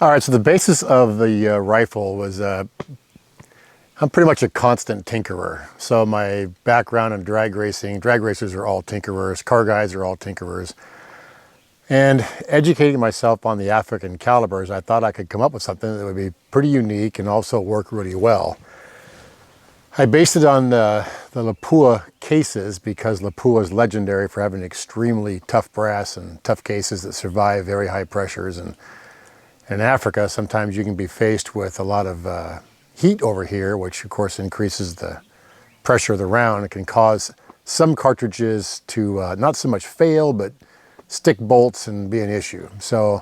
All right, so the basis of the rifle was I'm pretty much a constant tinkerer. So my background in drag racing, drag racers are all tinkerers, car guys are all tinkerers. And educating myself on the African calibers, I thought I could come up with something that would be pretty unique and also work really well. I based it on the Lapua cases because Lapua is legendary for having extremely tough brass and tough cases that survive very high pressures. And in Africa, sometimes you can be faced with a lot of heat over here, which of course increases the pressure of the round. It can cause some cartridges to not so much fail, but stick bolts and be an issue. So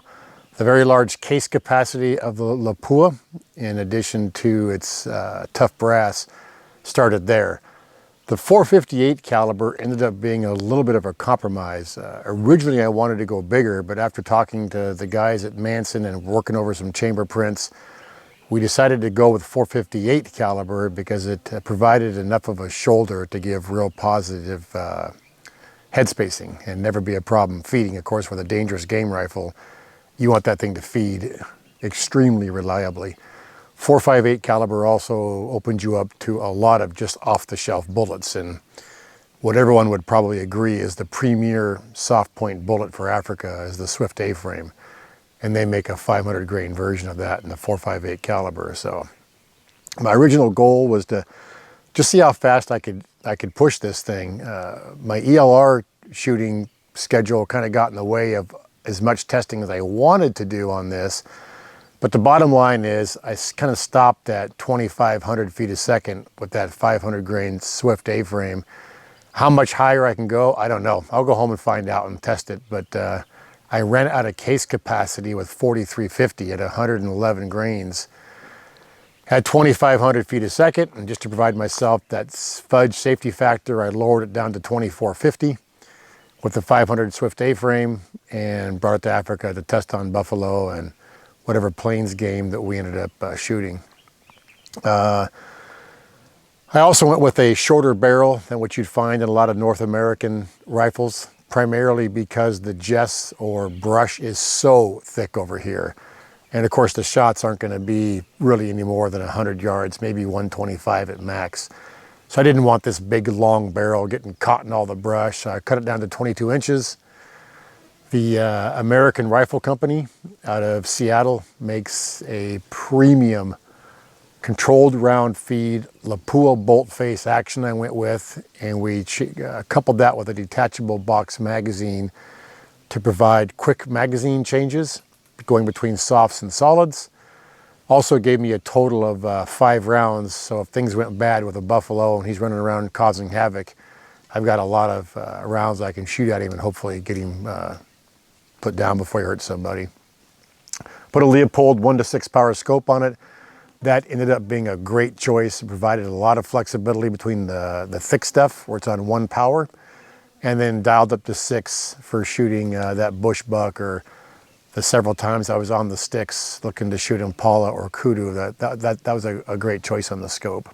the very large case capacity of the Lapua, in addition to its tough brass, started there. The 458 caliber ended up being a little bit of a compromise. Originally I wanted to go bigger, but after talking to the guys at Manson and working over some chamber prints, we decided to go with 458 caliber because it provided enough of a shoulder to give real positive head spacing and never be a problem feeding. Of course, with a dangerous game rifle, you want that thing to feed extremely reliably. 458 caliber also opens you up to a lot of just off-the-shelf bullets, and what everyone would probably agree is the premier soft point bullet for Africa is the Swift A-frame, and they make a 500 grain version of that in the 458 caliber. So my original goal was to just see how fast I could push this thing. My ELR shooting schedule kind of got in the way of as much testing as I wanted to do on this. But the bottom line is I kind of stopped at 2,500 feet a second with that 500 grain Swift A-frame. How much higher I can go, I don't know. I'll go home and find out and test it. But I ran out of case capacity with 4,350 at 111 grains. At 2,500 feet a second, and just to provide myself that fudge safety factor, I lowered it down to 2,450 with the 500 Swift A-frame and brought it to Africa to test on buffalo and whatever plains game that we ended up shooting. I also went with a shorter barrel than what you'd find in a lot of North American rifles, primarily because the jest or brush is so thick over here. And of course the shots aren't going to be really any more than 100 yards, maybe 125 at max. So I didn't want this big long barrel getting caught in all the brush. So I cut it down to 22 inches. The American Rifle Company out of Seattle makes a premium controlled round feed Lapua bolt face action I went with, and we coupled that with a detachable box magazine to provide quick magazine changes going between softs and solids. Also gave me a total of 5 rounds, so if things went bad with a buffalo and he's running around causing havoc, I've got a lot of rounds I can shoot at him and hopefully get him put down before he hurts somebody. Put a Leopold 1-to-6 power scope on it. That ended up being a great choice. It provided a lot of flexibility between the thick stuff, where it's on 1 power, and then dialed up to 6 for shooting that bush buck, or the several times I was on the sticks looking to shoot impala or kudu. That was a great choice on the scope.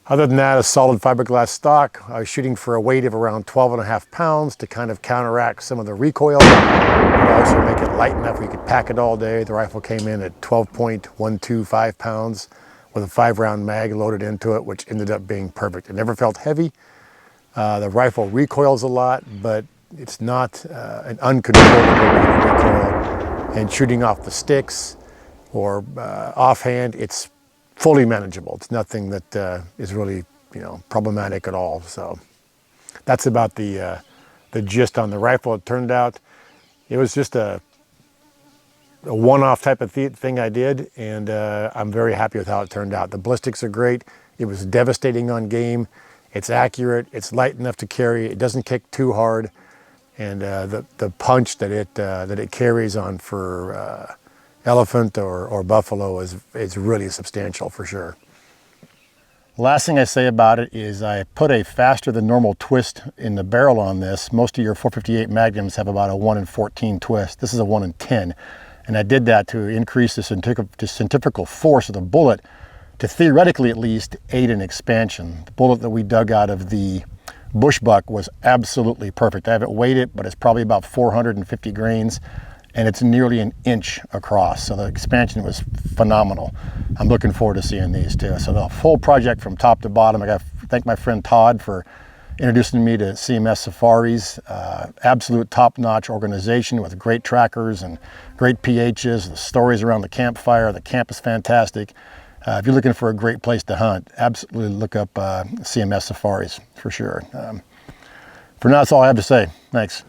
Other than that, a solid fiberglass stock. I was shooting for a weight of around 12.5 pounds to kind of counteract some of the recoil, but also make it light enough where you could pack it all day. The rifle came in at 12.125 pounds with a 5-round mag loaded into it, which ended up being perfect. It never felt heavy. The rifle recoils a lot, but it's not an uncontrollable recoil. And shooting off the sticks or offhand, it's fully manageable. It's nothing that is really, problematic at all. So that's about the gist on the rifle. It turned out it was just a one-off type of thing I did, and I'm very happy with how it turned out. The ballistics are great. It was devastating on game. It's accurate. It's light enough to carry. It doesn't kick too hard, and the punch that it carries on for elephant or buffalo is really substantial for sure. Last thing I say about it is I put a faster than normal twist in the barrel on this. Most of your 458 Magnums have about a 1 in 14 twist. This is a 1 in 10. And I did that to increase the centrifugal force of the bullet to theoretically at least aid in expansion. The bullet that we dug out of the bush buck was absolutely perfect. I haven't weighed it, but it's probably about 450 grains. and it's nearly an inch across. So the expansion was phenomenal. I'm looking forward to seeing these too. So the whole project from top to bottom, I got to thank my friend Todd for introducing me to CMS Safaris. Absolute top-notch organization with great trackers and great PHs, the stories around the campfire. The camp is fantastic. If you're looking for a great place to hunt, absolutely look up CMS Safaris for sure. For now, that's all I have to say. Thanks.